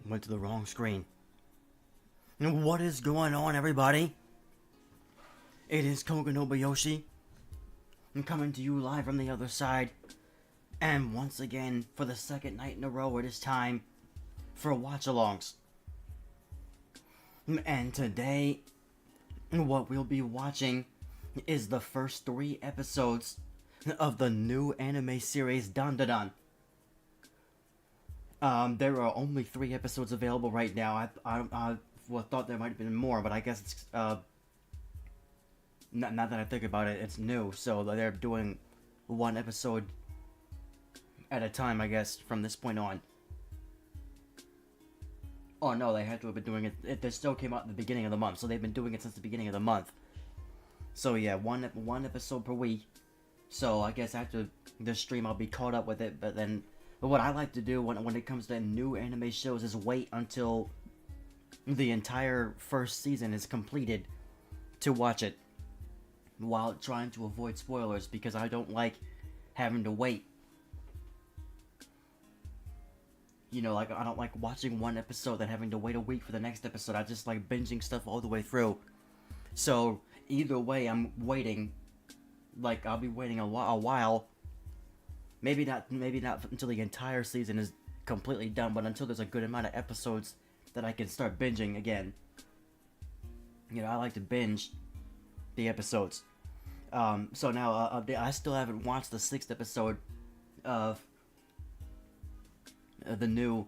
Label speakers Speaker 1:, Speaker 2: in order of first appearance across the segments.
Speaker 1: Went to the wrong screen. What is going on, everybody? It is Koganobuyoshi. I'm coming to you live from the other side. And once again, for the second night in a row, it is time for watch-alongs. And today, what we'll be watching is the first 3 episodes of the new anime series Dandadan. There are only 3 episodes available right now. I thought there might have been more, but I guess it's, not that I think about it, it's new, so they're doing 1 episode at a time, I guess, from this point on. Oh no, they had to have been doing it, they still came out at the beginning of the month, so they've been doing it since the beginning of the month. So yeah, one episode per week. So I guess after this stream I'll be caught up with it, but what I like to do when it comes to new anime shows is wait until the entire first season is completed to watch it, while trying to avoid spoilers, because I don't like having to wait. You know, like, I don't like watching one episode and having to wait a week for the next episode. I just like binging stuff all the way through. So either way, I'm waiting. Like, I'll be waiting a while. Maybe not until the entire season is completely done, but until there's a good amount of episodes that I can start binging again. You know, I like to binge the episodes. So now, I still haven't watched the 6th episode of the new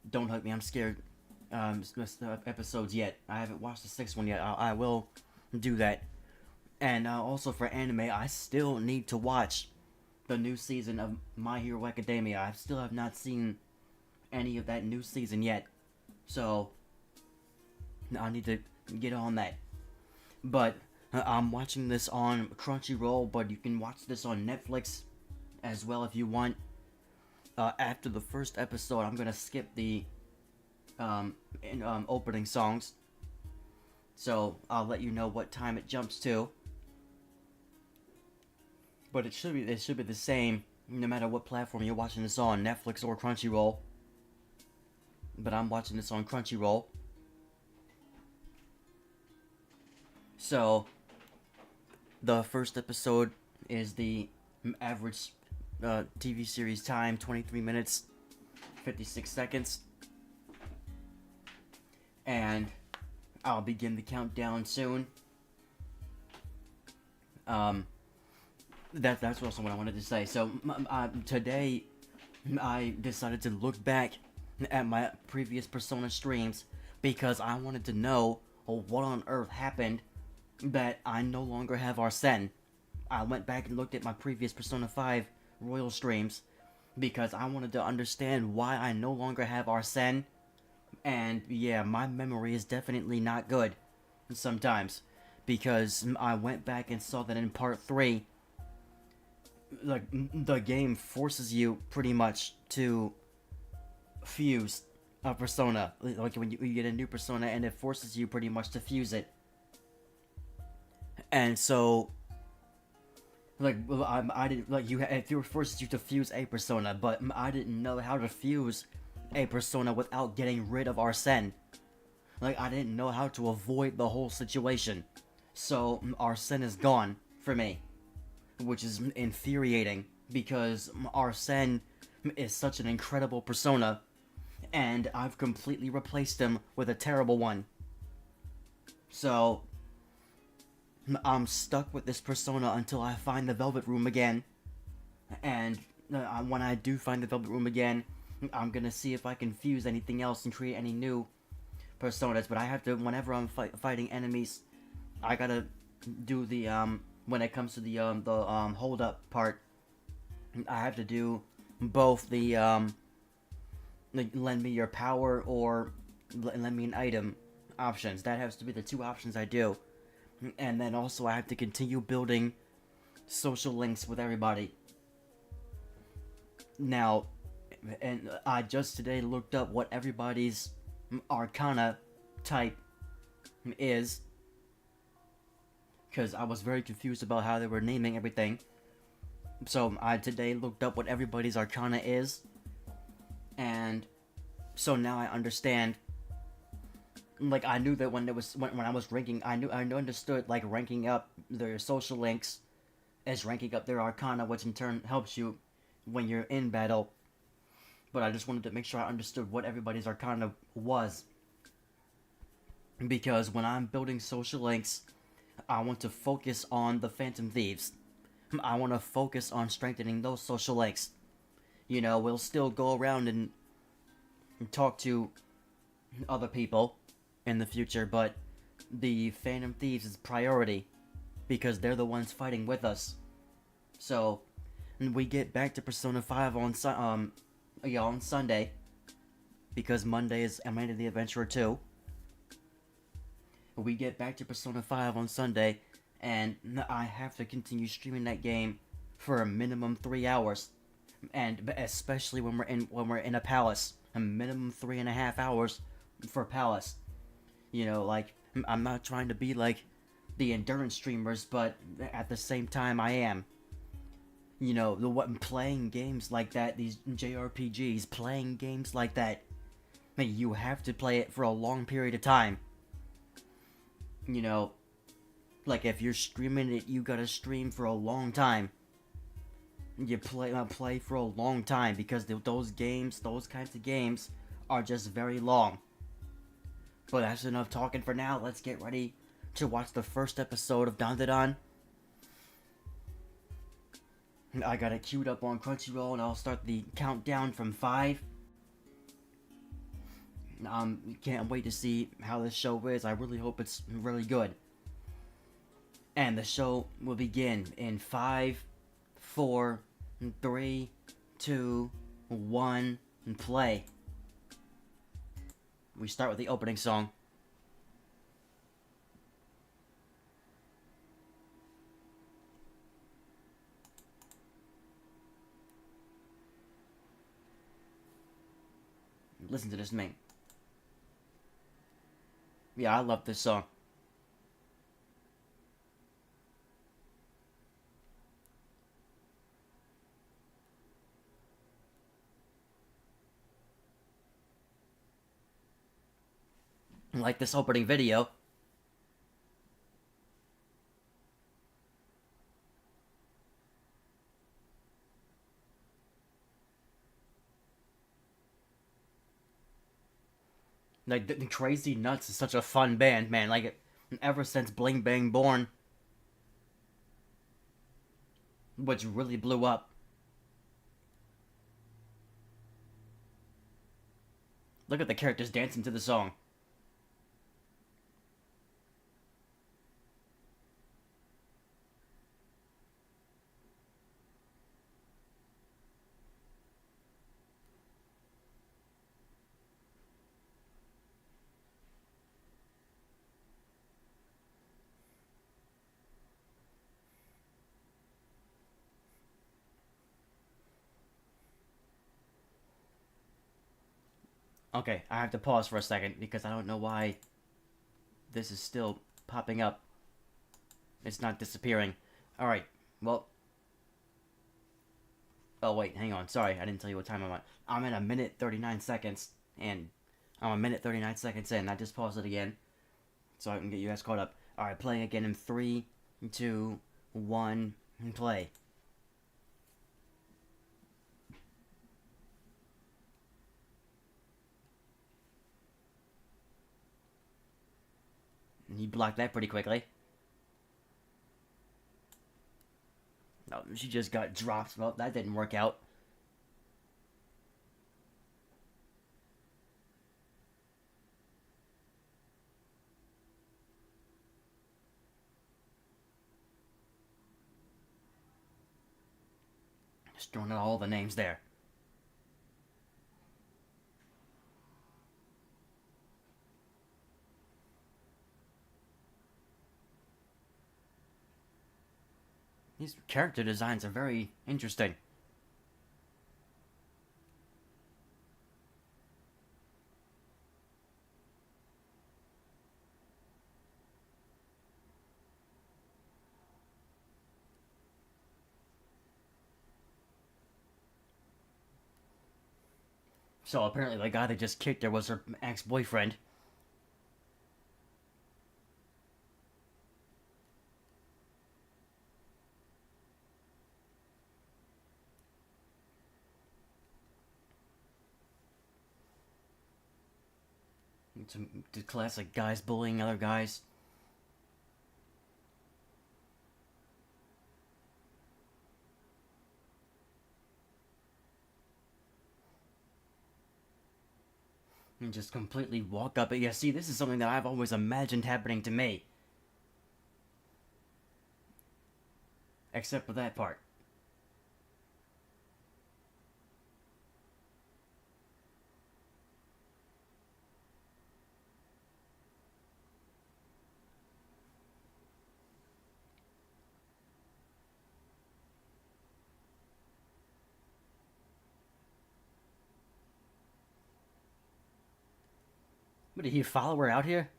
Speaker 1: Don't Hug Me, I'm Scared episodes yet. I haven't watched the 6th one yet. I will do that. And also for anime, I still need to watch the new season of My Hero Academia. I still have not seen any of that new season yet. So I need to get on that. But I'm watching this on Crunchyroll, but you can watch this on Netflix as well if you want. After the first episode, I'm gonna skip the opening songs, so I'll let you know what time it jumps to. But it should be the same no matter what platform you're watching this on, Netflix or Crunchyroll. But I'm watching this on Crunchyroll. So the first episode is the average TV series time, 23 minutes, 56 seconds. And I'll begin the countdown soon. That's also what I wanted to say. So today, I decided to look back at my previous Persona streams because I wanted to know what on earth happened that I no longer have Arsene. I went back and looked at my previous Persona 5 Royal streams because I wanted to understand why I no longer have Arsene. And yeah, my memory is definitely not good sometimes, because I went back and saw that in part 3, like, the game forces you pretty much to fuse a persona. Like, when you get a new persona, and it forces you pretty much to fuse it. And so, like, I didn't, like, it forces you to fuse a persona, but I didn't know how to fuse a persona without getting rid of Arsene. Like, I didn't know how to avoid the whole situation. So Arsene is gone for me, which is infuriating, because Arsene is such an incredible persona, and I've completely replaced him with a terrible one. So I'm stuck with this persona until I find the Velvet Room again. And when I do find the Velvet Room again, I'm gonna see if I can fuse anything else and create any new personas. But I have to, whenever I'm fighting enemies, I gotta do the, when it comes to the hold up part, I have to do both the, lend me your power or lend me an item options. That has to be the 2 options I do. And then also I have to continue building social links with everybody. Now, and I just today looked up what everybody's Arcana type is, because I was very confused about how they were naming everything. So I today looked up what everybody's Arcana is, and So now I understand. Like I knew that when I was ranking, I understood like ranking up their social links as ranking up their arcana, which in turn helps you when you're in battle. But I just wanted to make sure I understood what everybody's arcana was, because when I'm building social links, I want to focus on the Phantom Thieves. I want to focus on strengthening those social links. You know, we'll still go around and talk to other people in the future, but the Phantom Thieves is priority because they're the ones fighting with us. So we get back to Persona 5 on Sunday, because Monday is Amanda the Adventurer 2. We get back to Persona 5 on Sunday, and I have to continue streaming that game for a minimum 3 hours, and especially when we're in a palace, a minimum 3.5 hours for a palace. You know, like I'm not trying to be like the endurance streamers, but at the same time I am. You know, playing games like that, these JRPGs, playing games like that, you have to play it for a long period of time. You know, like if you're streaming it, you gotta stream for a long time. You play for a long time, because those kinds of games, are just very long. But that's enough talking for now. Let's get ready to watch the first episode of Dandadan. I got it queued up on Crunchyroll, and I'll start the countdown from 5. Can't wait to see how this show is. I really hope it's really good. And the show will begin in 5, 4, 3, 2, 1, and play. We start with the opening song. Listen to this, man. Yeah, I love this song. Like this opening video. Like, the Crazy Nuts is such a fun band, man. Like, ever since Bling Bang Born, which really blew up. Look at the characters dancing to the song. Okay, I have to pause for a second because I don't know why this is still popping up. It's not disappearing. Alright, well. Oh, wait, hang on. Sorry, I didn't tell you what time I'm at. I'm at 1 minute 39 seconds, and I'm 1 minute 39 seconds in. I just paused it again so I can get you guys caught up. Alright, playing again in 3, 2, 1, and play. He blocked that pretty quickly. No, she just got dropped. Well, that didn't work out. Just throwing out all the names there. These character designs are very interesting. So apparently the guy that just kicked her was her ex-boyfriend. It's the classic guys bullying other guys. And just completely walk up. Yeah, see, this is something that I've always imagined happening to me. Except for that part. What, did he follow her out here?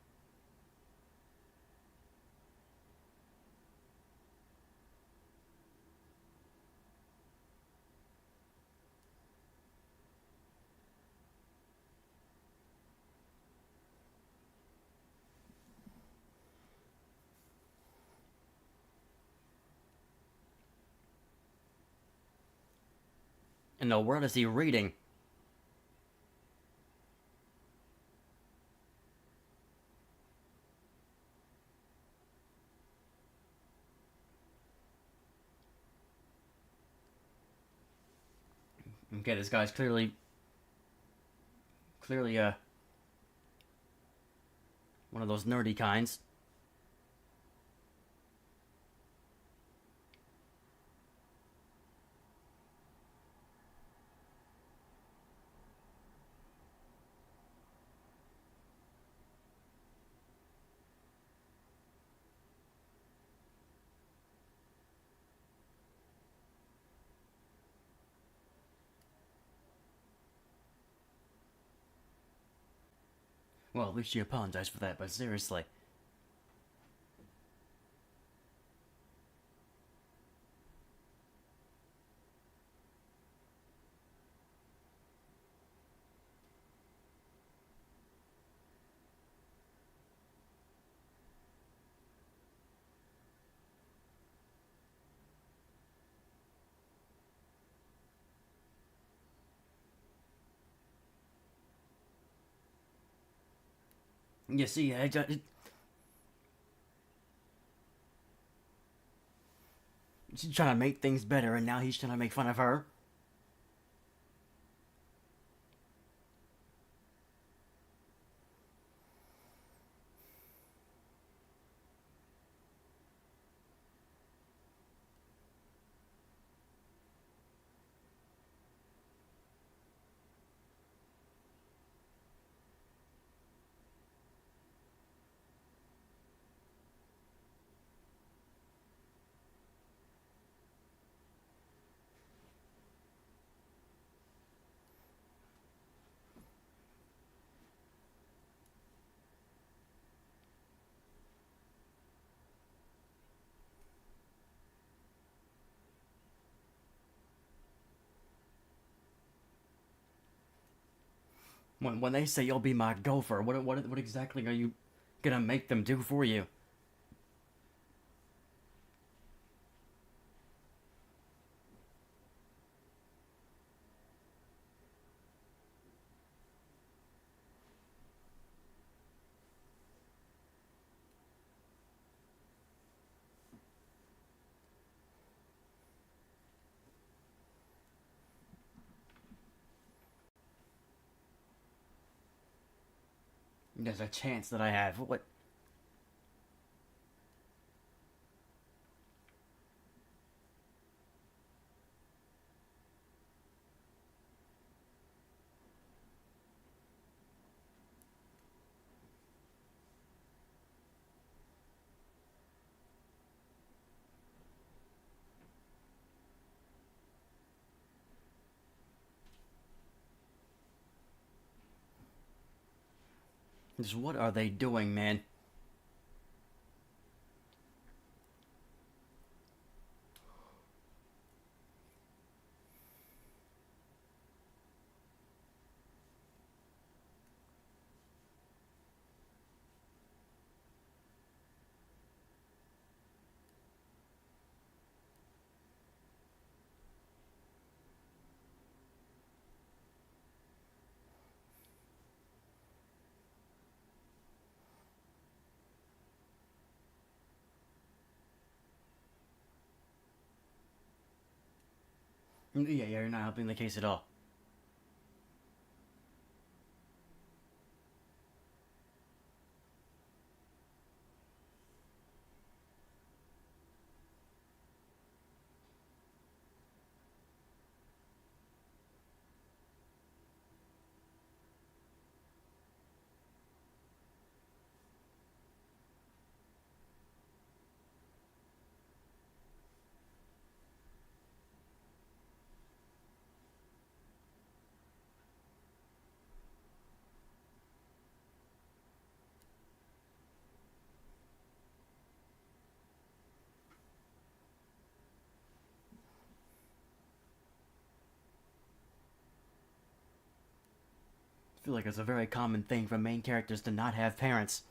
Speaker 1: In the world is he reading? Okay, this guy's clearly one of those nerdy kinds. Well, at least she apologized for that, but seriously. You see, she's trying to make things better, and now he's trying to make fun of her. When they say you'll be my gopher, what exactly are you gonna make them do for you? There's a chance that I have. What? Just what are they doing, man? Yeah, you're not helping the case at all. I feel like it's a very common thing for main characters to not have parents.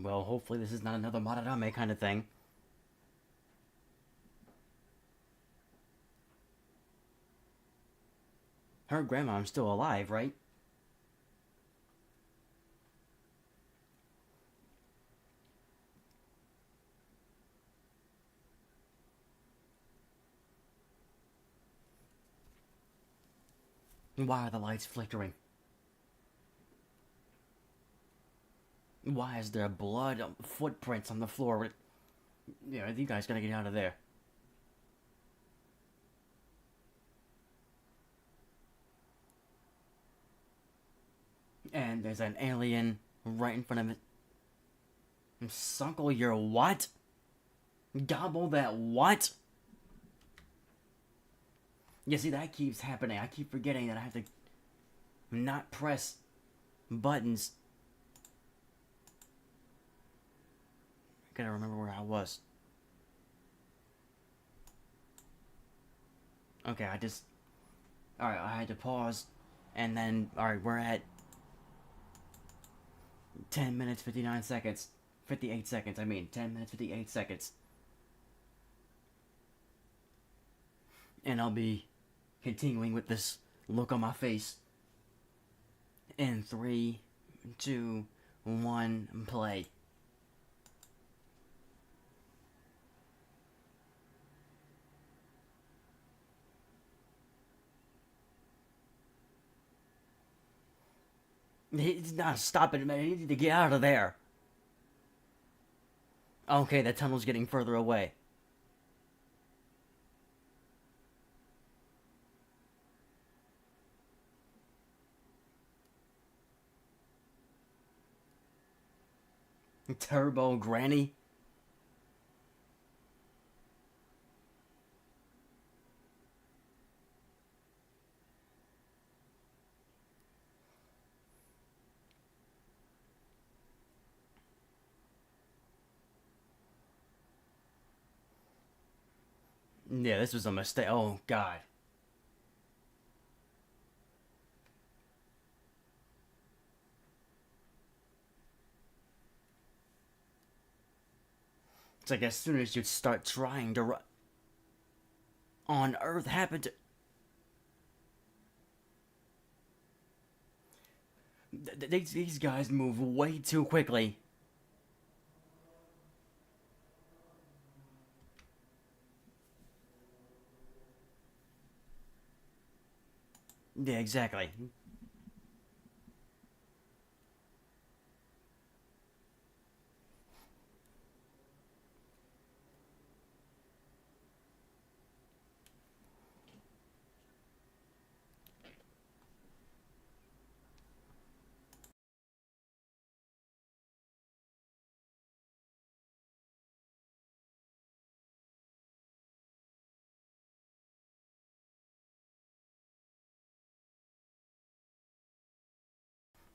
Speaker 1: Well, hopefully this is not another Madarame kind of thing. Her grandma's still alive, right? Why are the lights flickering? Why is there blood footprints on the floor? Yeah, you guys gotta get out of there. And there's an alien right in front of it. Suckle your what? Gobble that what? You see, that keeps happening. I keep forgetting that I have to not press buttons. I gotta remember where I was. Okay, Alright, I had to pause. And then, alright, we're at 10 minutes, 59 seconds. 58 seconds, I mean. 10 minutes, 58 seconds. And I'll be continuing with this look on my face. In 3, 2, 1, play. He's not stopping, man. I need to get out of there. Okay, the tunnel's getting further away. Turbo Granny? Yeah, this was a mistake. Oh, God. It's like as soon as you start trying to run... On Earth happened to... These guys move way too quickly. Yeah, exactly.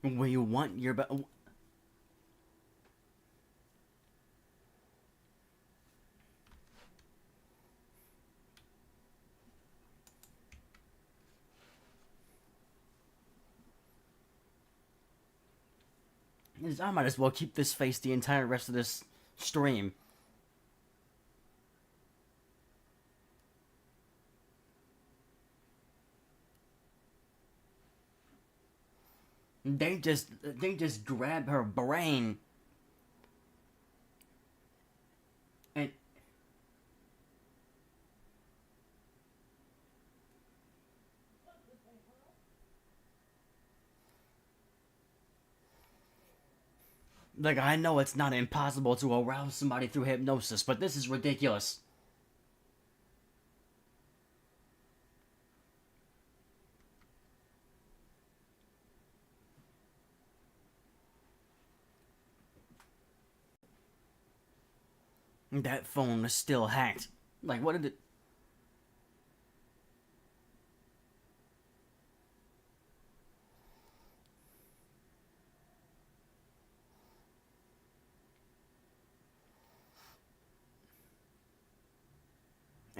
Speaker 1: We want your I might as well keep this face the entire rest of this stream. They just grab her brain and like I know it's not impossible to arouse somebody through hypnosis, but this is ridiculous. That phone is still hacked. Like what did it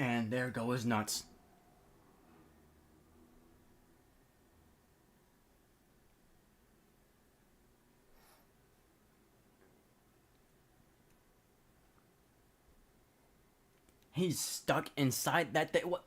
Speaker 1: and there goes nuts. He's stuck inside that thing. What?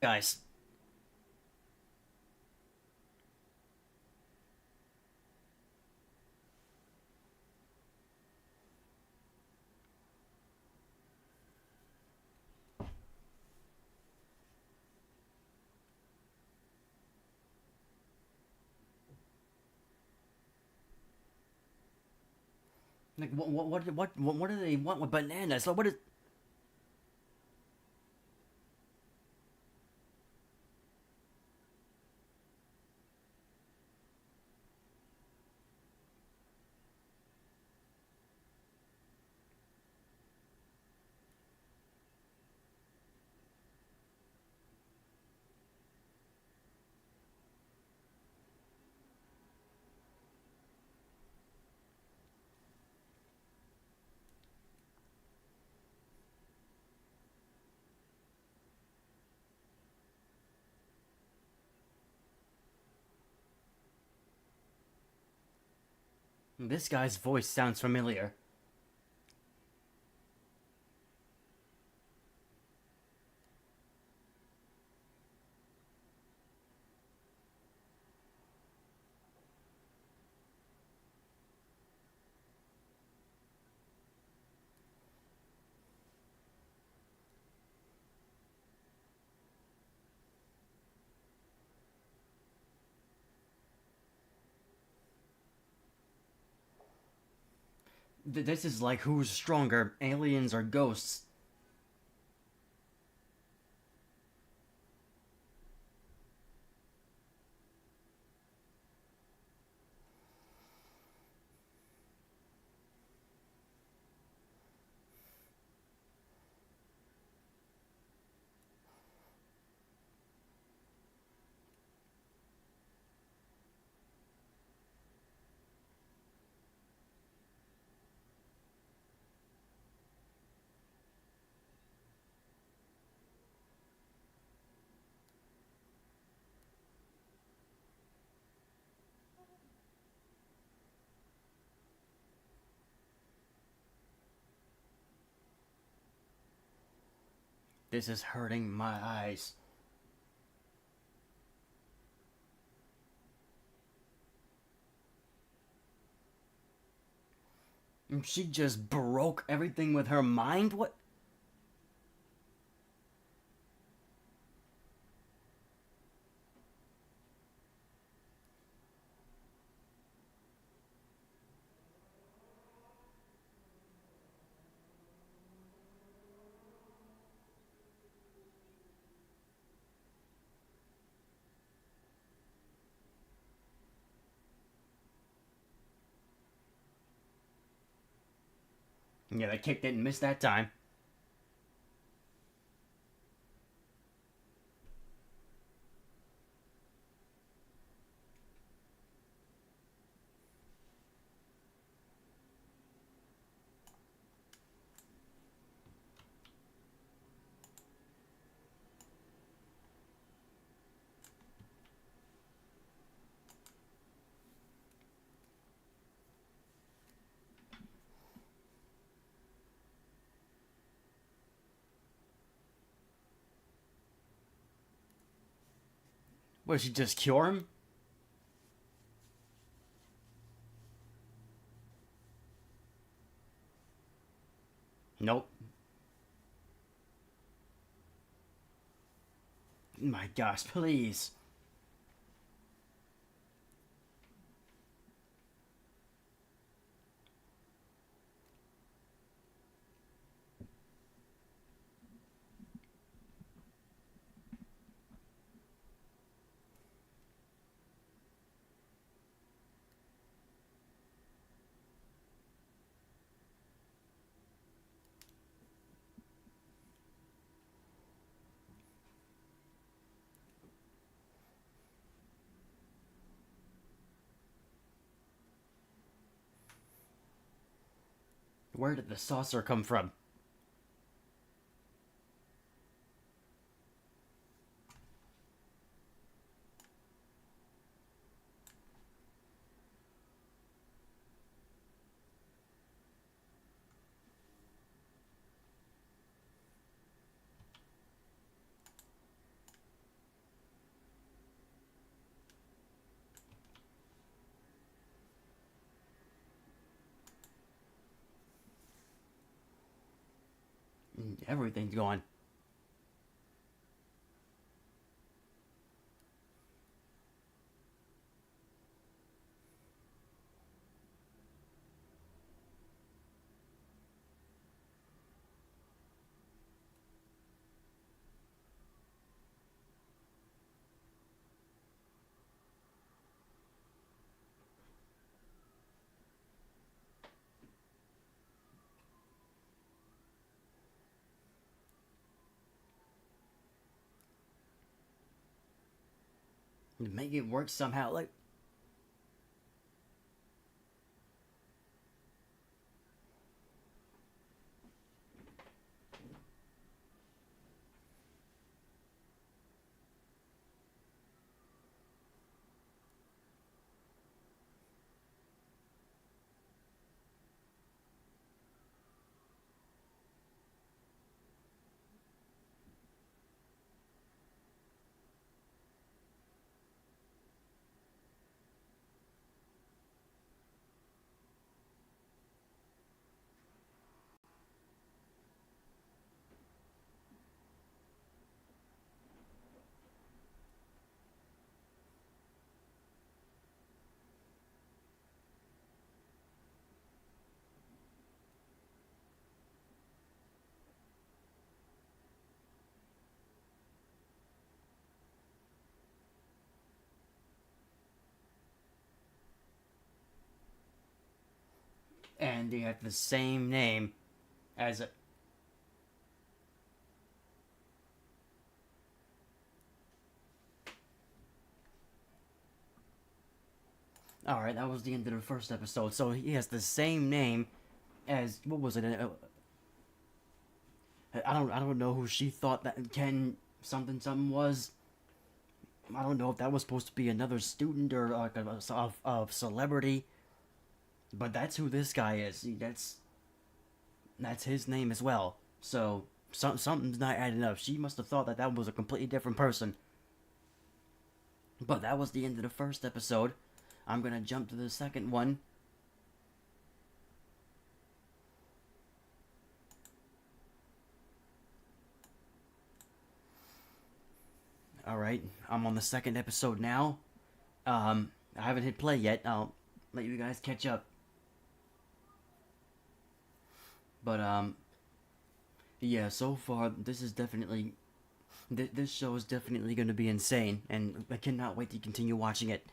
Speaker 1: Guys, like what do they want with bananas? Like what is this guy's voice sounds familiar. This is like who's stronger, aliens or ghosts? This is hurting my eyes. She just broke everything with her mind? What? Yeah, the kick didn't miss that time. What, did she just cure him? Nope. My gosh, please. Where did the saucer come from? Everything's gone. Make it work somehow. Like, and they have the same name as a. Alright, that was the end of the first episode. So he has the same name as. What was it? I don't know who she thought that Ken something something was. I don't know if that was supposed to be another student or like a celebrity. But that's who this guy is. See, that's his name as well. So something's not adding up. She must have thought that that was a completely different person. But that was the end of the first episode. I'm gonna jump to the second one. Alright, I'm on the second episode now. I haven't hit play yet. I'll let you guys catch up. But, yeah, so far, this is definitely. This show is definitely going to be insane, and I cannot wait to continue watching it.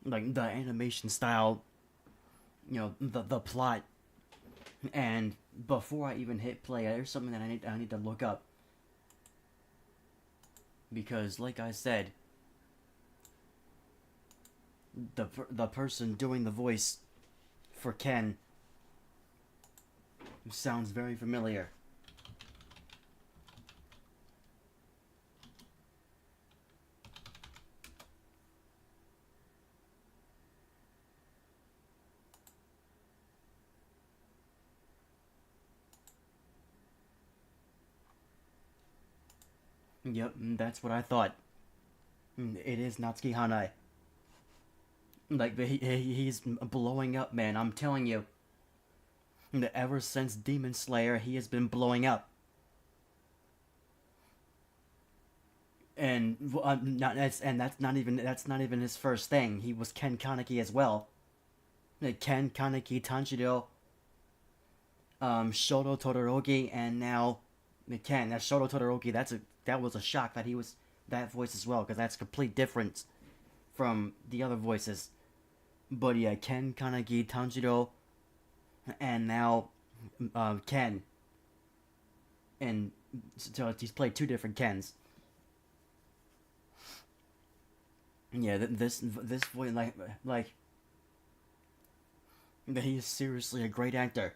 Speaker 1: Like, the animation style, the plot, And before I even hit play, there's something that I need to look up, because, like I said, the person doing the voice for Ken sounds very familiar. Yep, that's what I thought. It is Natsuki Hanai. Like, he's blowing up, man. I'm telling you. Ever since Demon Slayer, he has been blowing up. And that's not even his first thing. He was Ken Kaneki as well. Ken Kaneki, Tanjiro, Shoto Todoroki, and now Ken. That Shoto Todoroki. That was a shock that he was that voice as well, because that's complete difference from the other voices. But yeah, Ken Kaneki, Tanjiro, and now Ken. And so he's played two different Kens. Yeah, this voice, like he is seriously a great actor.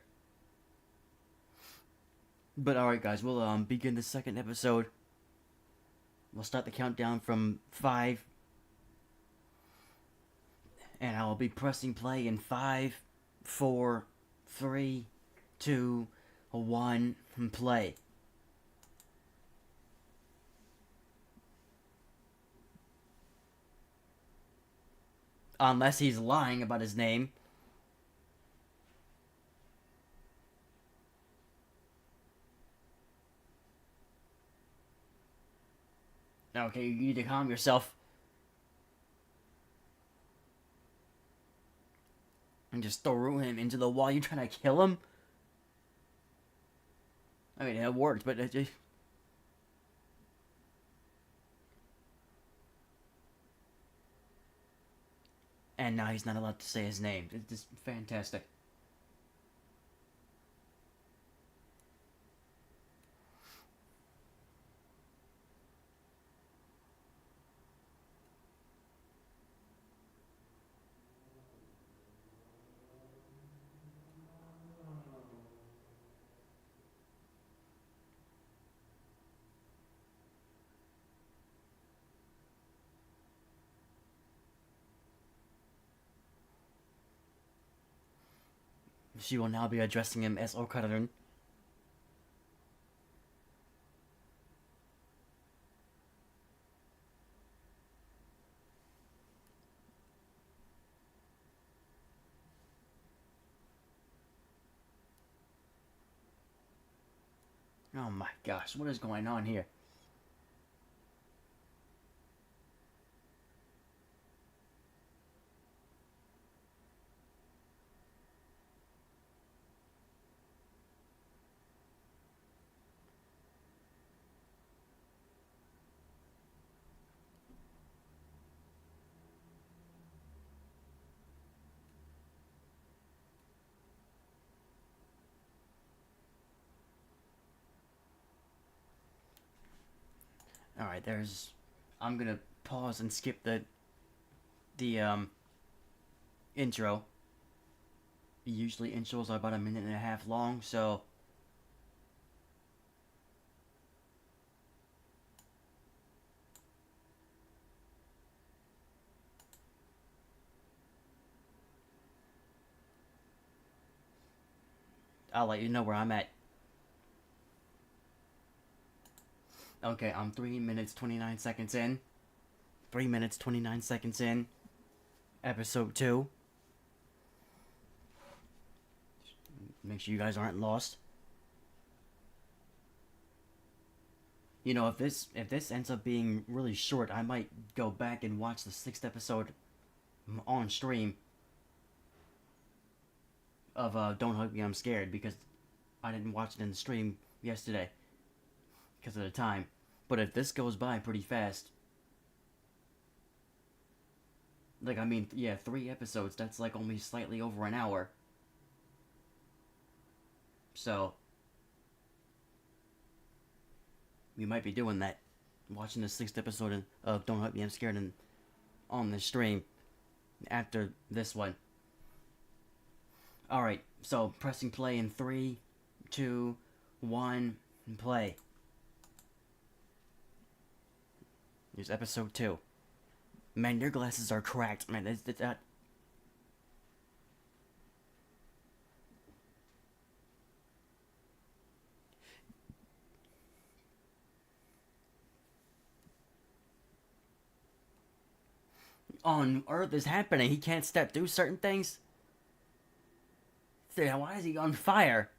Speaker 1: But alright, guys, we'll begin the second episode. We'll start the countdown from 5, and I'll be pressing play in 5, 4, 3, 2, 1, and play. Unless he's lying about his name. Okay, you need to calm yourself. And just throw him into the wall. You trying to kill him? I mean, it worked, but it. And now he's not allowed to say his name. It's just fantastic. She will now be addressing him as Okaran. Oh my gosh, what is going on here? Alright, I'm gonna pause and skip the intro. Usually intros are about a minute and a half long, so I'll let you know where I'm at. Okay, I'm 3 minutes 29 seconds in. 3 minutes 29 seconds in. Episode 2. Make sure you guys aren't lost. You know, if this ends up being really short, I might go back and watch the 6th episode on stream of Don't Hug Me, I'm Scared, because I didn't watch it in the stream yesterday because of the time. But if this goes by pretty fast, like, I mean, yeah, 3 episodes, that's like only slightly over an hour. So, we might be doing that. Watching the 6th episode of Don't Hurt Me, I'm Scared and on the stream after this one. Alright, so pressing play in 3, 2, 1, and play. Here's episode 2. Man, your glasses are cracked. Man, that. On Earth is happening. He can't step through certain things. Why is he on fire?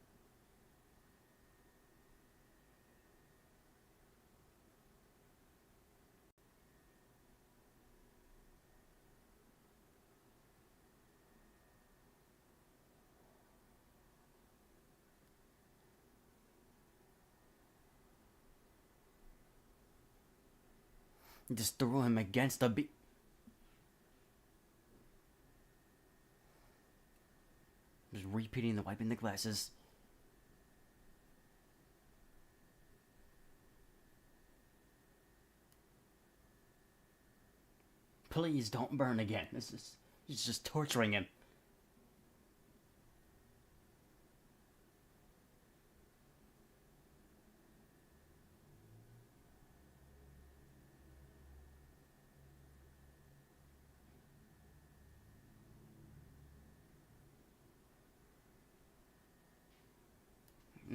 Speaker 1: Just threw him against the Just repeating the wiping the glasses. Please don't burn again. He's just torturing him.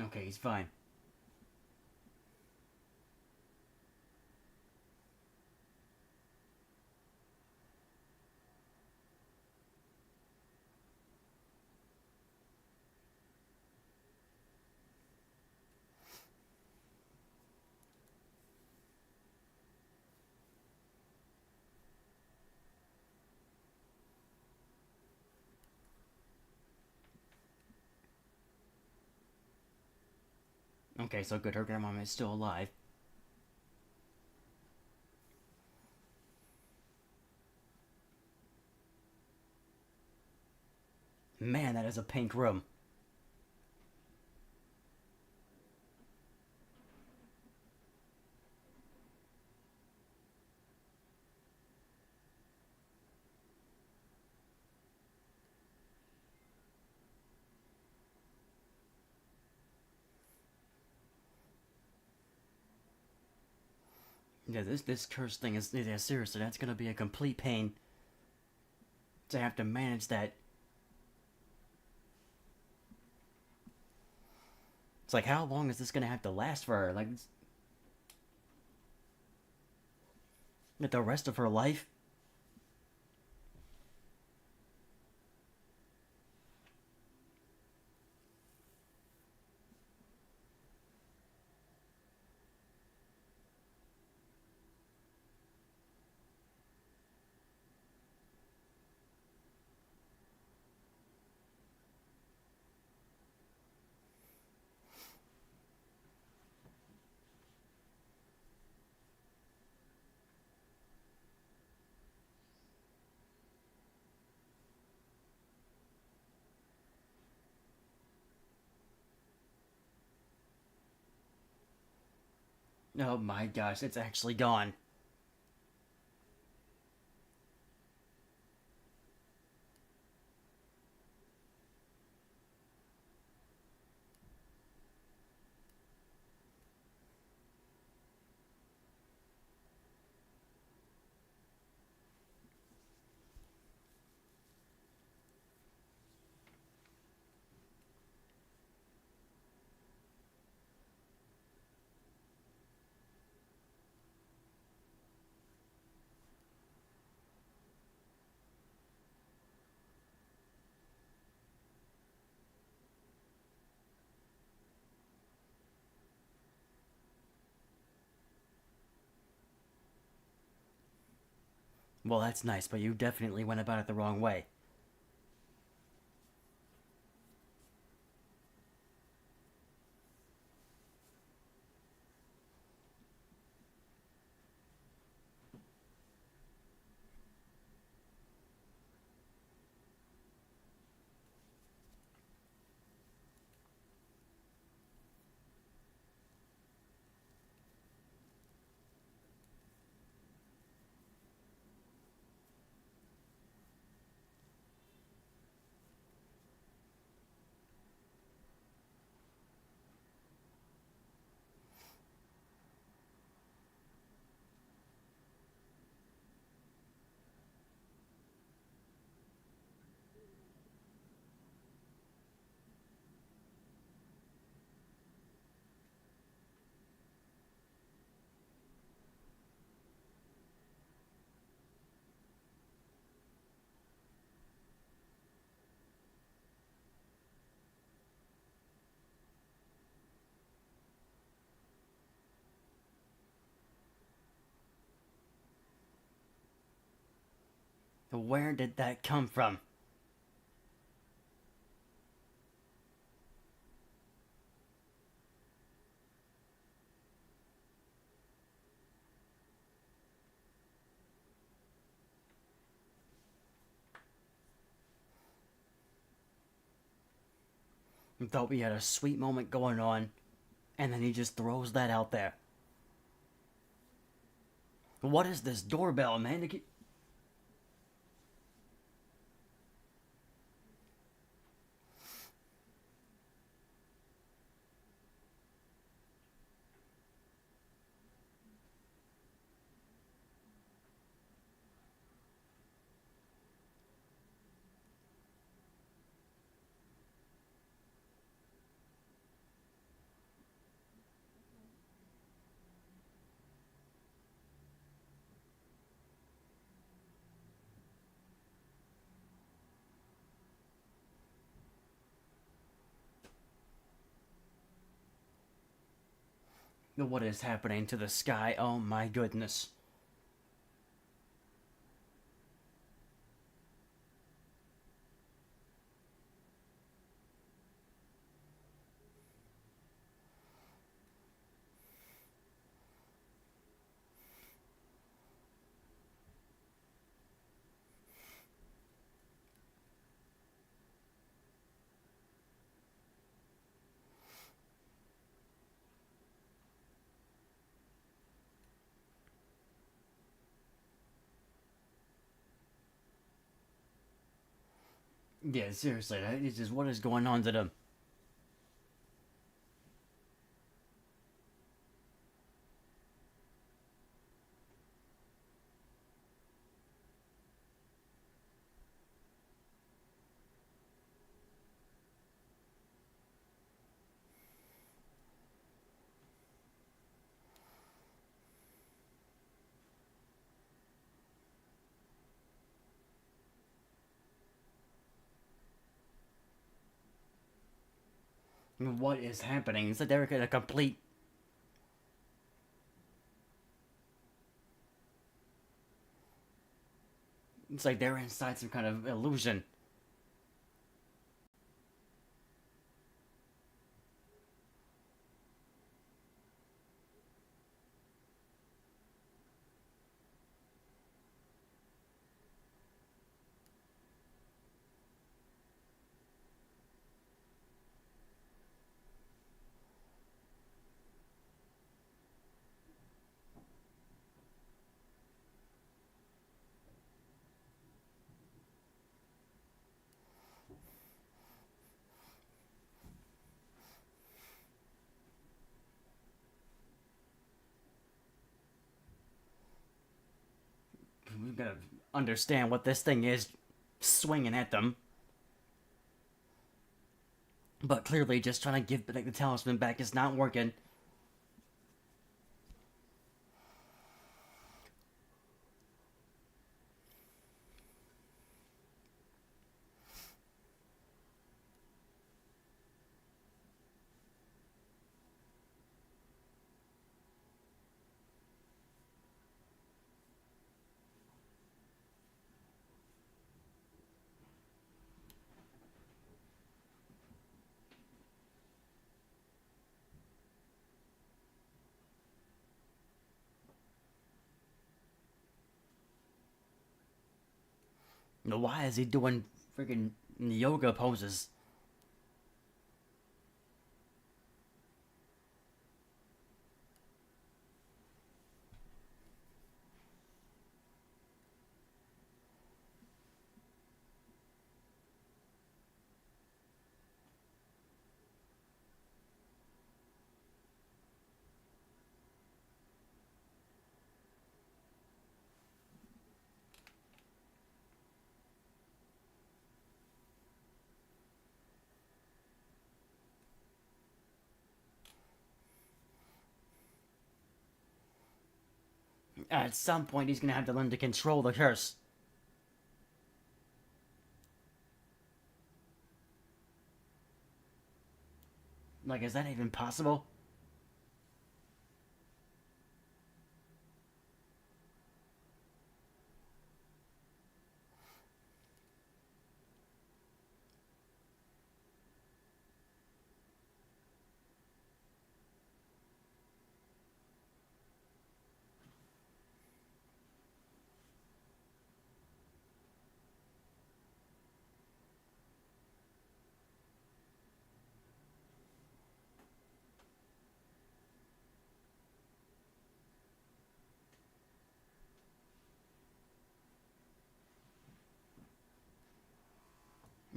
Speaker 1: Okay, he's fine. Okay, so good. Her grandmama is still alive. Man, that is a pink room. Yeah, this curse thing is, yeah, seriously, that's gonna be a complete pain to have to manage that. It's like, how long is this gonna have to last for her? Like the rest of her life? Oh my gosh, it's actually gone. Well, that's nice, but you definitely went about it the wrong way. Where did that come from? Thought we had a sweet moment going on, and then he just throws that out there. What is this doorbell, man? What is happening to the sky? Oh my goodness. Yeah, seriously, it's just what is going on to them? What is happening? It's like they're in a complete. It's like they're inside some kind of illusion. We gotta understand what this thing is swinging at them. But clearly, just trying to give like, the talisman back is not working. Why is he doing freaking yoga poses? At some point, he's gonna have to learn to control the curse. Like, is that even possible?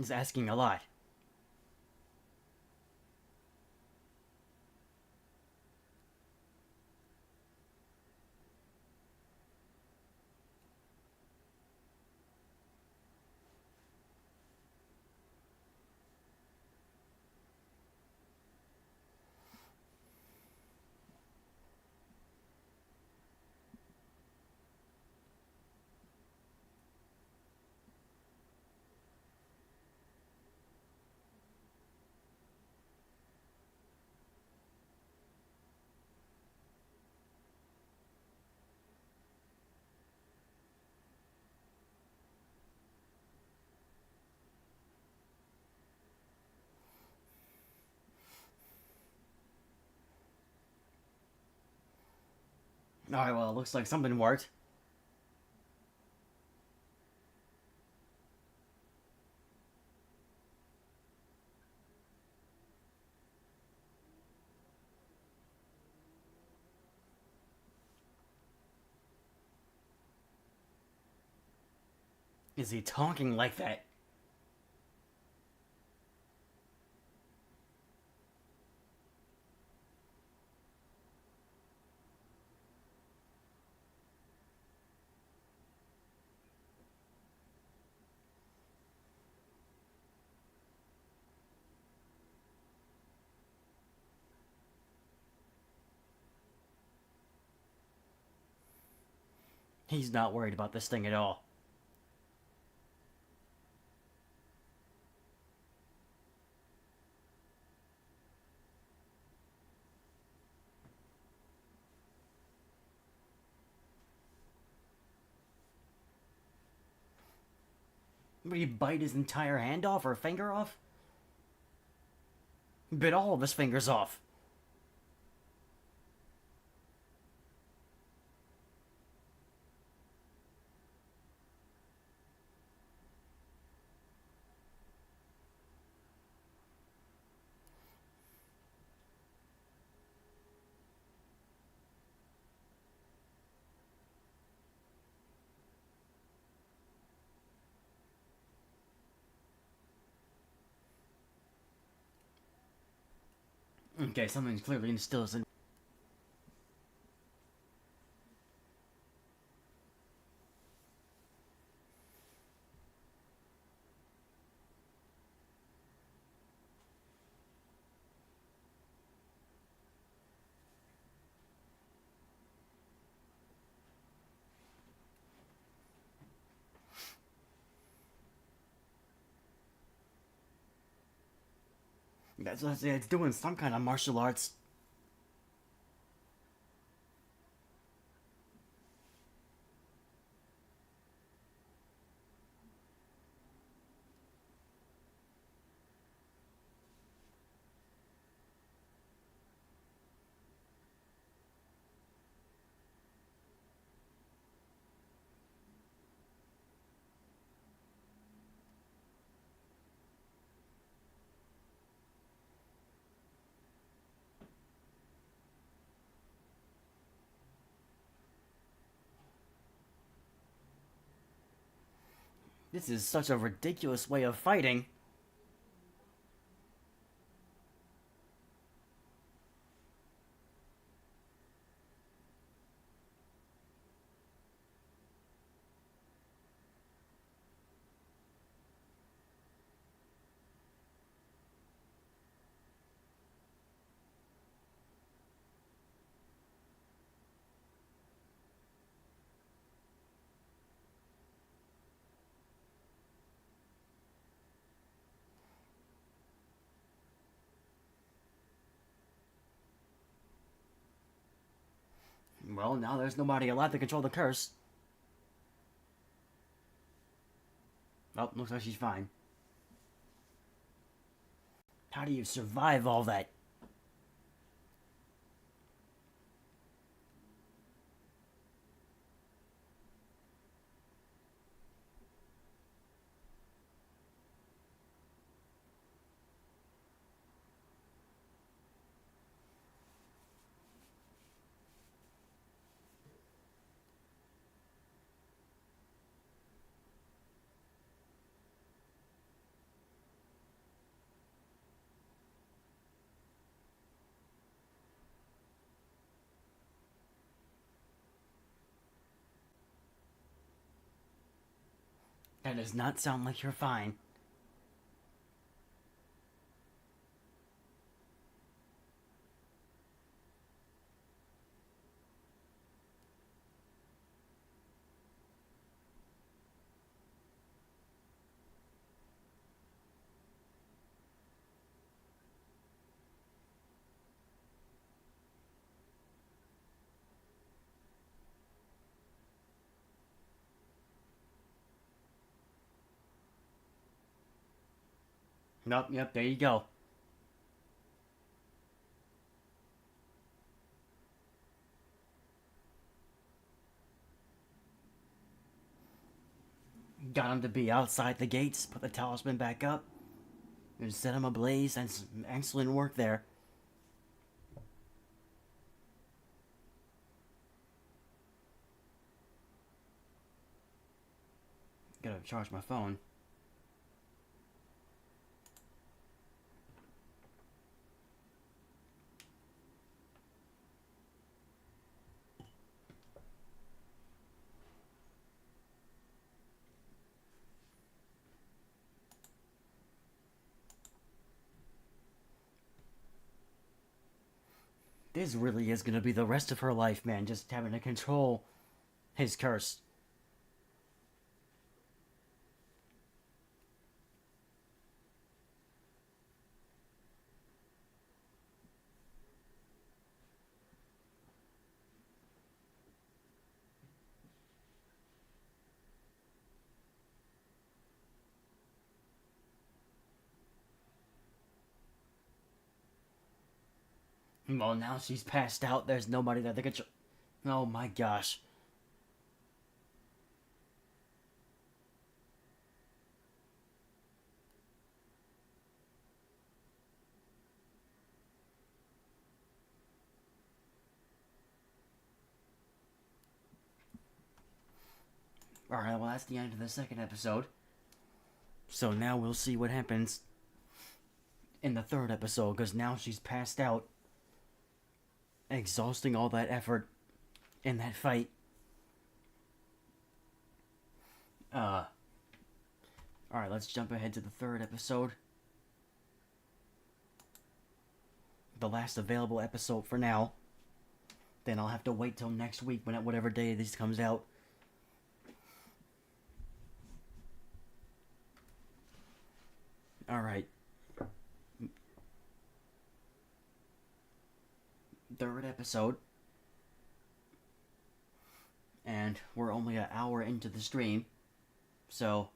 Speaker 1: Is asking a lot. Alright, well, it looks like something worked. Is he talking like that? He's not worried about this thing at all. Would he bite his entire hand off or finger off? Bit all of his fingers off. Okay, something's clearly instills in. That's what it's doing, some kind of martial arts. This is such a ridiculous way of fighting. Well, now there's nobody allowed to control the curse. Oh, looks like she's fine. How do you survive all that? That does not sound like you're fine. Nope, yep, there you go. Got him to be outside the gates, put the talisman back up, and set him ablaze, and excellent work there. Gotta charge my phone. This really is gonna be the rest of her life, man, just having to control his curse. Well, now she's passed out. There's nobody that they could. Oh my gosh. Alright, well, that's the end of the second episode. So now we'll see what happens in the third episode, because now she's passed out, exhausting all that effort in that fight. Alright, let's jump ahead to the third episode. The last available episode for now. Then I'll have to wait till next week, when whatever day this comes out. Alright. Third episode. And we're only an hour into the stream. So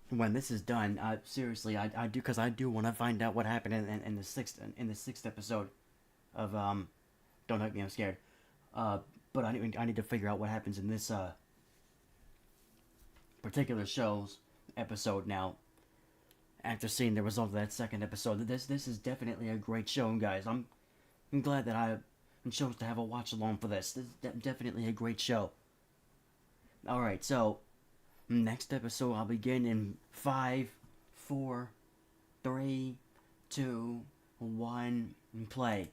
Speaker 1: when this is done, seriously, I do, because I do want to find out what happened in the sixth episode of Don't Hug Me, I'm Scared. But I need to figure out what happens in this particular show's episode now. After seeing the result of that second episode, this is definitely a great show, guys. I'm glad that I chose to have a watch along for this. This is definitely a great show. All right, so next episode I'll begin in 5, 4, 3, 2, 1, and play.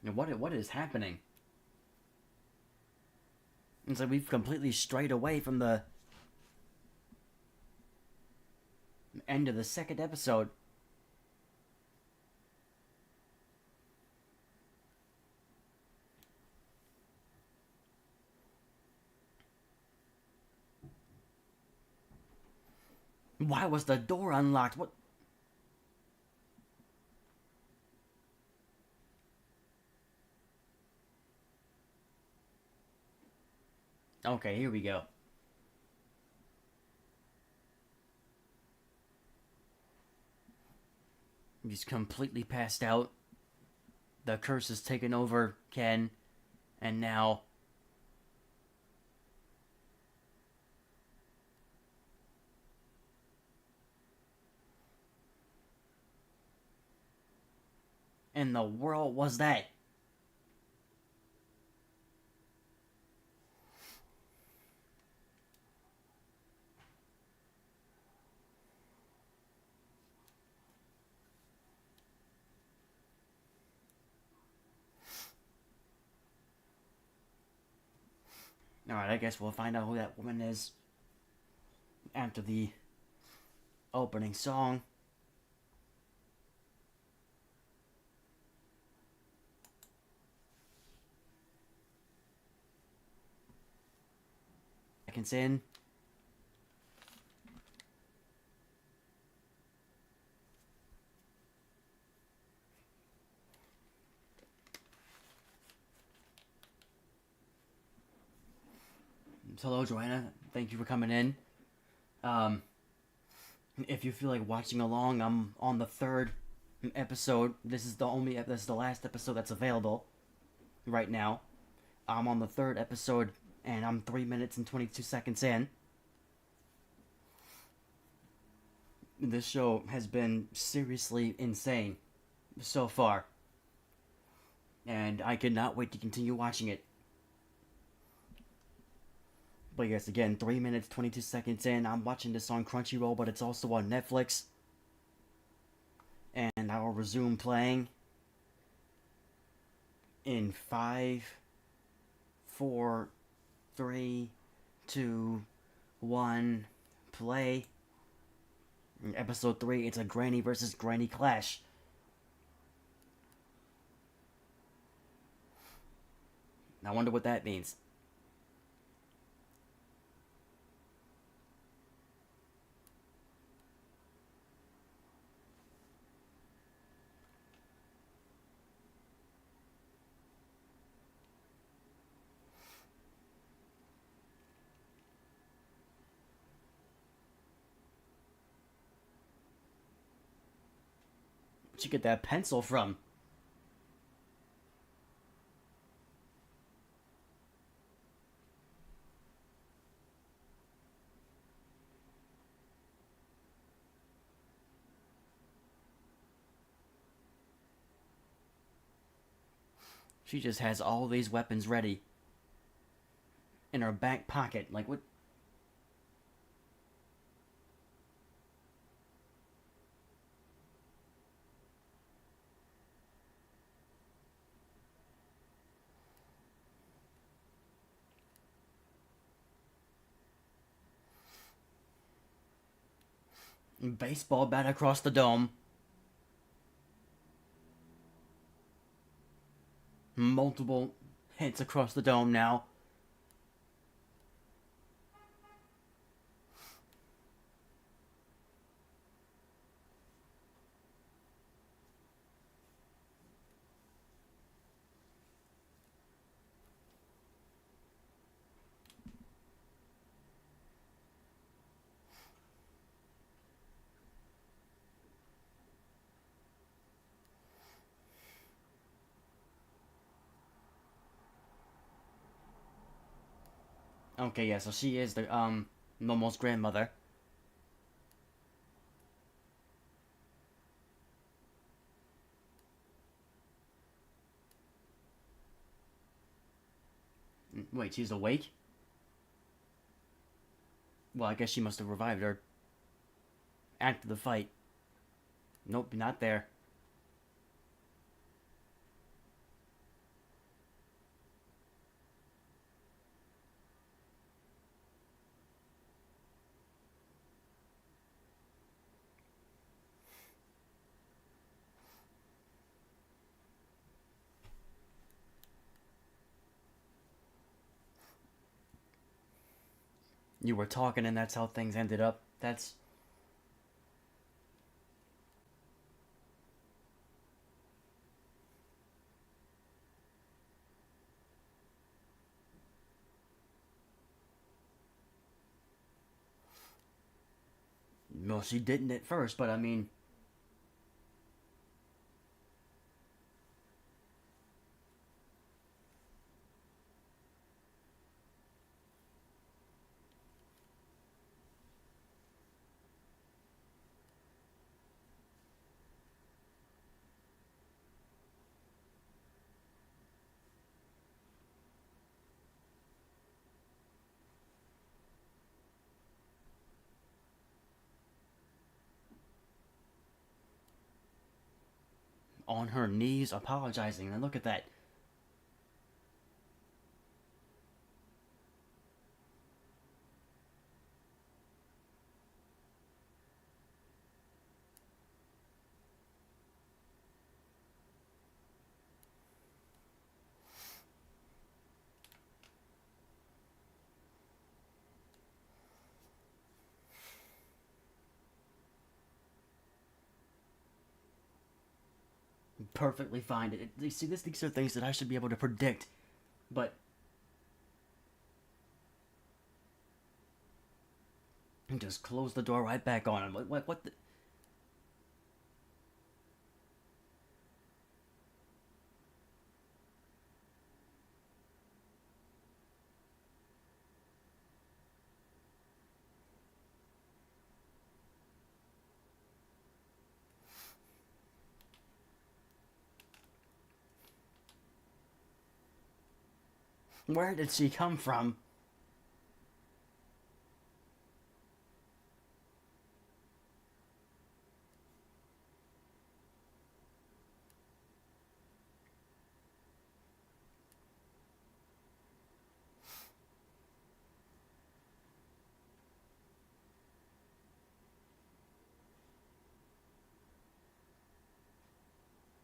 Speaker 1: And what is happening? It's like we've completely strayed away from the end of the second episode. Why was the door unlocked? What? Okay, here we go. He's completely passed out. the curse has taken over Ken, and now in the world was that? Alright, I guess we'll find out who that woman is after the opening song. Seconds in. Hello, Joanna. Thank you for coming in. Um, if you feel like watching along, I'm on the third episode. This is the last episode that's available right now. I'm on the third episode, and I'm 3 minutes and 22 seconds in. This show has been seriously insane so far, and I cannot wait to continue watching it. But yes, again, 3 minutes, 22 seconds in. I'm watching this on Crunchyroll, but it's also on Netflix. And I will resume playing in 5, 4, 3, 2, 1, play. In episode 3, it's a Granny versus Granny clash. I wonder what that means. Where'd you get that pencil from? She just has all these weapons ready in her back pocket. Like, what? Baseball bat across the dome. Multiple hits across the dome now. Okay, yeah, so she is the Momo's grandmother. Wait, she's awake? Well, I guess she must have revived her after the fight. Nope, not there. You were talking and that's how things ended up. That's... Well, she didn't at first, but I mean... on her knees apologizing. And look at that. Perfectly fine. You see, these are things that I should be able to predict, but just close the door right back on him. What the? Where did she come from?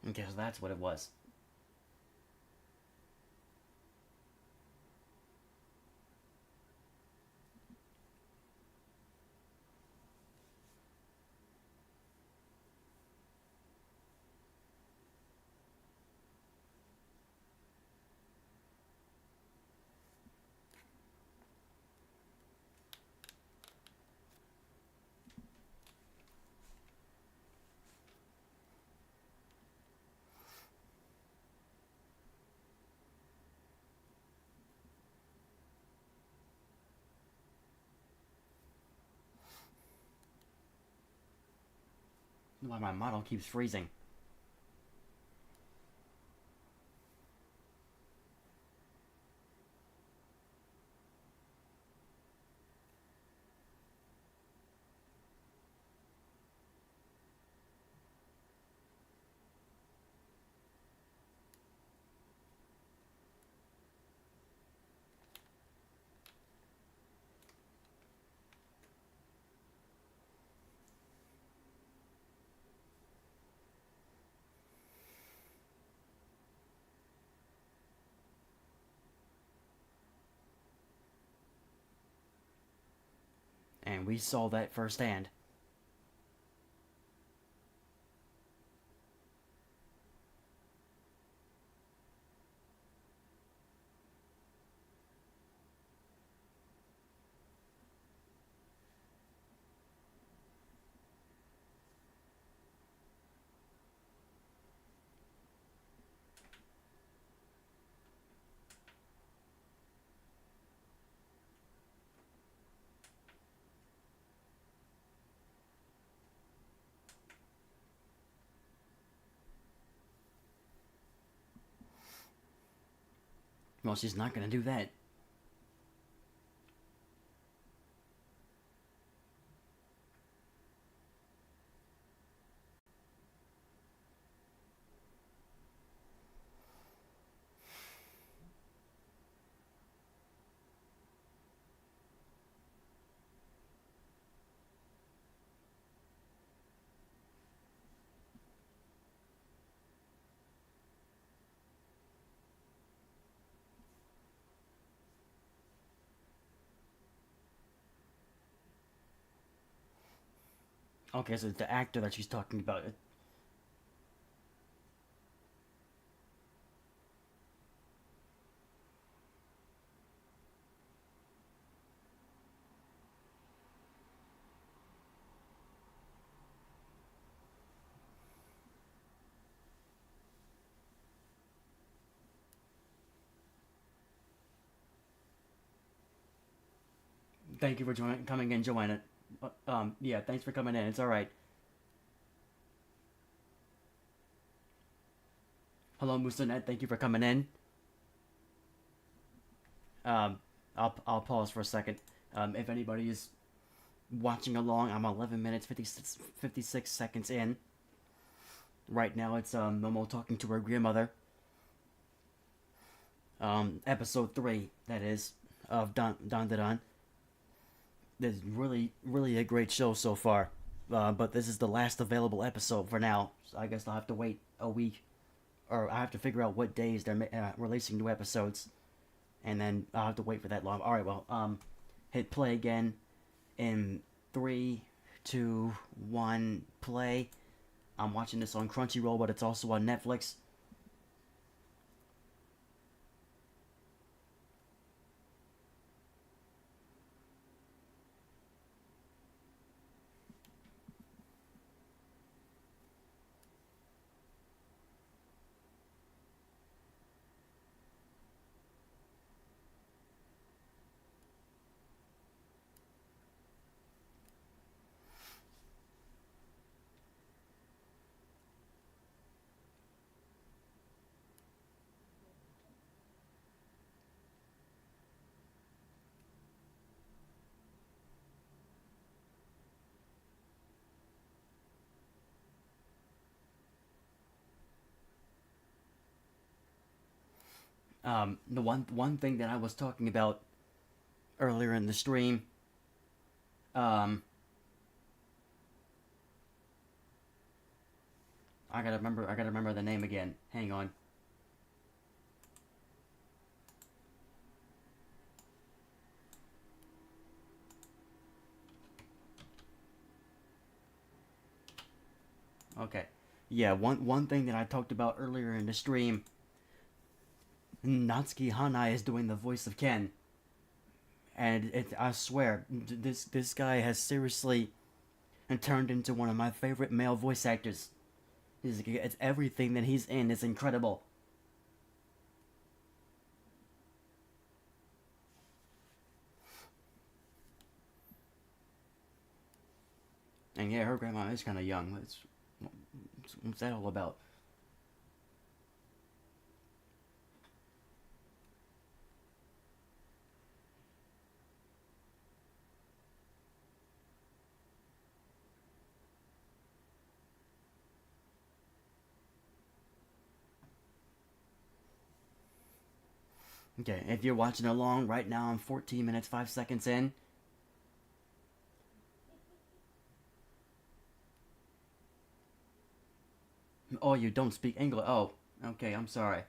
Speaker 1: I guess that's what it was. Why my model keeps freezing. And we saw that firsthand. Well, she's not gonna do that. Okay, so the actor that she's talking about. Thank you for coming in, Joanna. Yeah, thanks for coming in. It's all right. Hello, Musanet. Thank you for coming in. Um, I'll pause for a second. If anybody is watching along, I'm 11 minutes 56 seconds in. Right now, it's Momo talking to her grandmother. Episode 3, that is, of Dandadan. This is really a great show so far. But this is the last available episode for now. So I guess I'll have to wait a week, or I have to figure out what days they're releasing new episodes, and then I'll have to wait for that long. All right, well, hit play again in 3, 2, 1, play. I'm watching this on Crunchyroll, but it's also on Netflix. The one thing that I was talking about earlier in the stream, um, I gotta remember the name again. Hang on. Okay. Yeah, one thing that I talked about earlier in the stream, Natsuki Hanai is doing the voice of Ken, and I swear this guy has seriously turned into one of my favorite male voice actors. It's everything that he's in is incredible. And yeah, her grandma is kind of young. What's that all about? Okay, if you're watching along right now, I'm 14 minutes 5 seconds in. Oh, you don't speak English. Oh, okay, I'm sorry.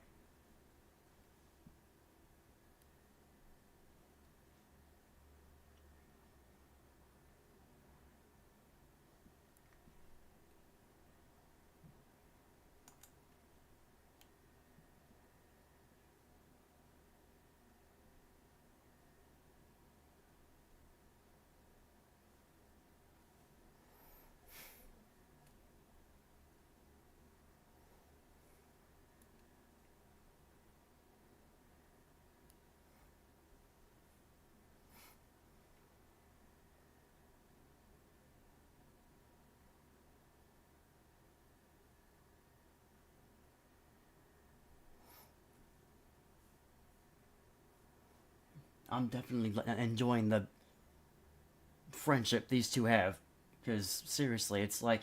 Speaker 1: I'm definitely enjoying the friendship these two have. Because seriously, it's like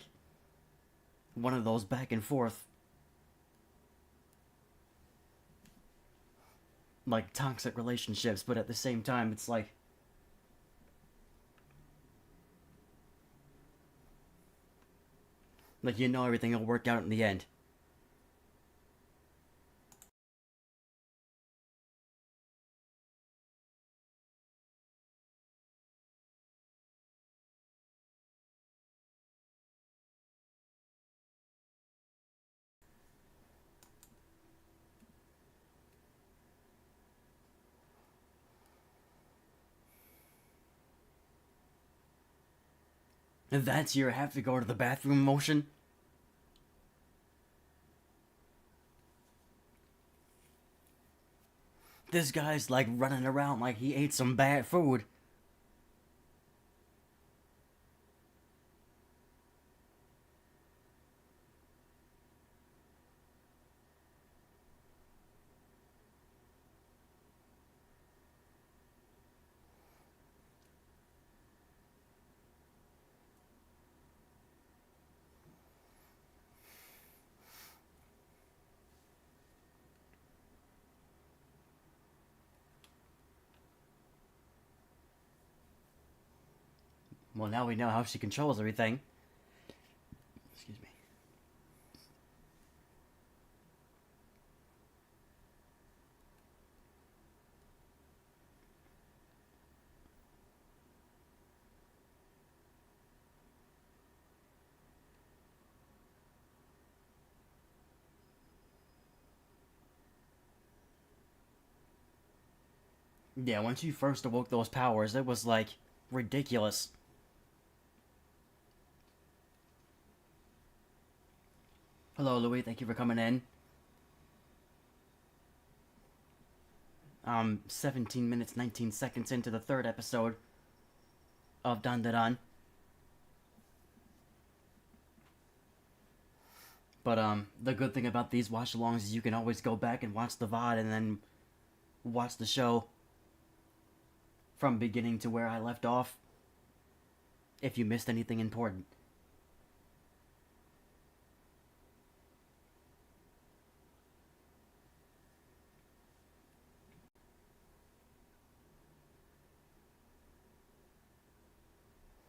Speaker 1: one of those back and forth, like toxic relationships, but at the same time, it's like you know everything will work out in the end. And that's your have to go to the bathroom motion. This guy's like running around like he ate some bad food. Well, now we know how she controls everything. Excuse me. Yeah, when she first awoke those powers, it was like ridiculous. Hello, Louis. Thank you for coming in. 17 minutes, 19 seconds into the third episode of Dandadan. But, the good thing about these watch-alongs is you can always go back and watch the VOD and then watch the show from beginning to where I left off if you missed anything important.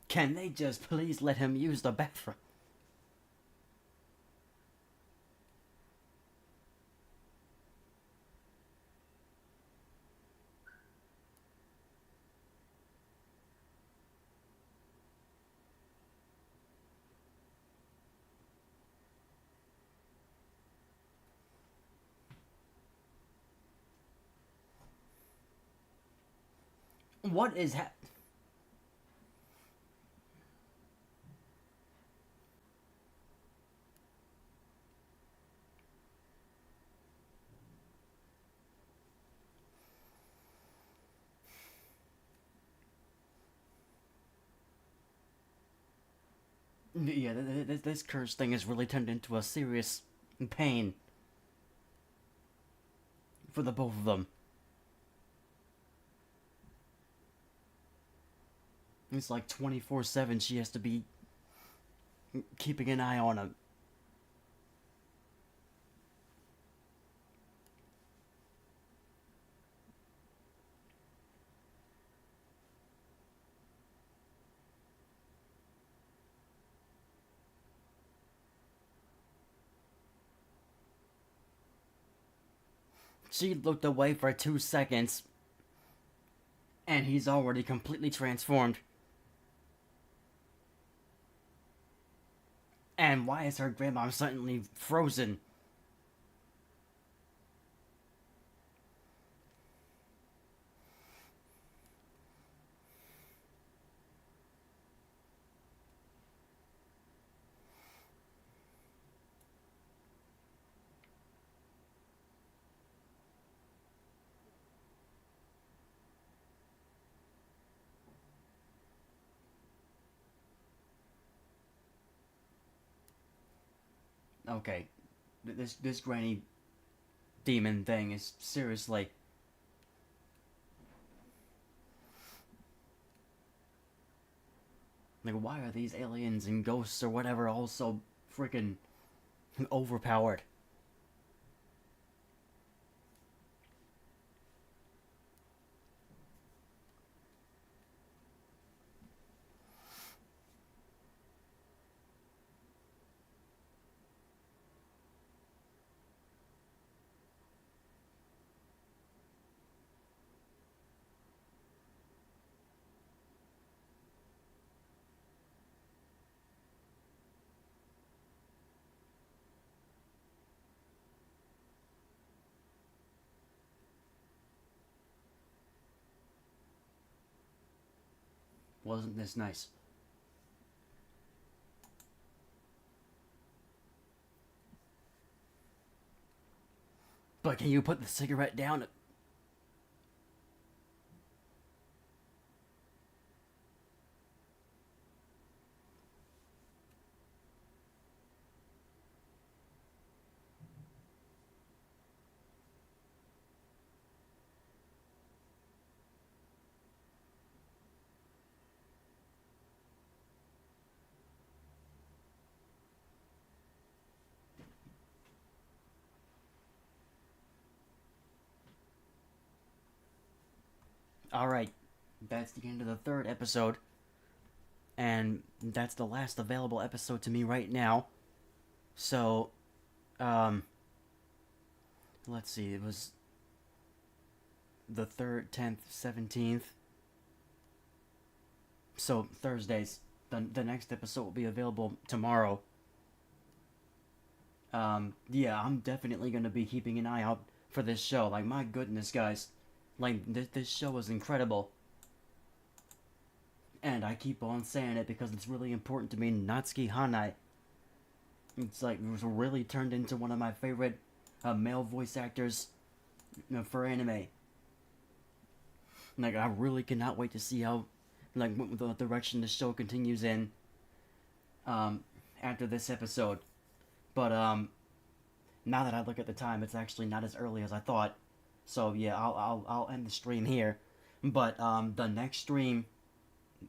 Speaker 1: Can they just please let him use the bathroom? What is Yeah, this curse thing has really turned into a serious pain for the both of them. It's like 24/7 she has to be keeping an eye on him. She looked away for 2 seconds, and he's already completely transformed. And why is her grandma suddenly frozen? Okay, this granny demon thing is seriously. Like, why are these aliens and ghosts or whatever all so freaking overpowered? Wasn't this nice? But can you put the cigarette down? Alright, that's the end of the third episode. and that's the last available episode to me right now. So, um, let's see, it was the 3rd, 10th, 17th. So, Thursdays. The next episode will be available tomorrow. Yeah, I'm definitely gonna be keeping an eye out for this show. Like, my goodness, guys. Like, this show is incredible. And I keep on saying it because it's really important to me. Natsuki Hanai. It's like, it was really turned into one of my favorite male voice actors for anime. Like, I really cannot wait to see how, like, the direction the show continues in after this episode. But, now that I look at the time, it's actually not as early as I thought. So, yeah, I'll end the stream here. But, the next stream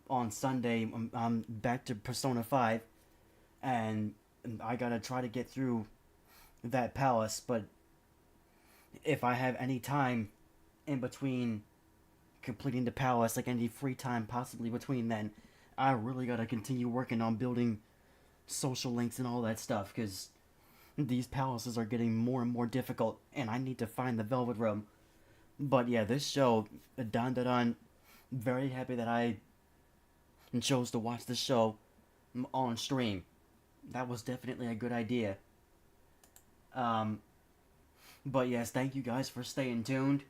Speaker 1: on Sunday, I'm back to Persona 5. And I gotta try to get through that palace. But if I have any time in between completing the palace, like any free time possibly between then, I really gotta continue working on building social links and all that stuff, because these palaces are getting more and more difficult, and I need to find the Velvet Room. But yeah, this show, Dandadan, very happy that I chose to watch the show on stream. That was definitely a good idea. Um, but yes, thank you guys for staying tuned,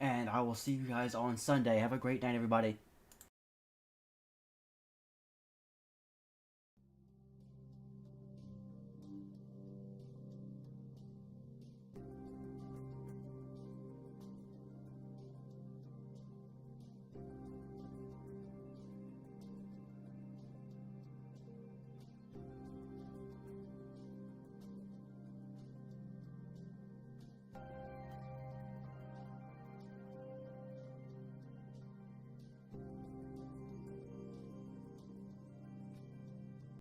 Speaker 1: and I will see you guys on Sunday. Have a great night, everybody.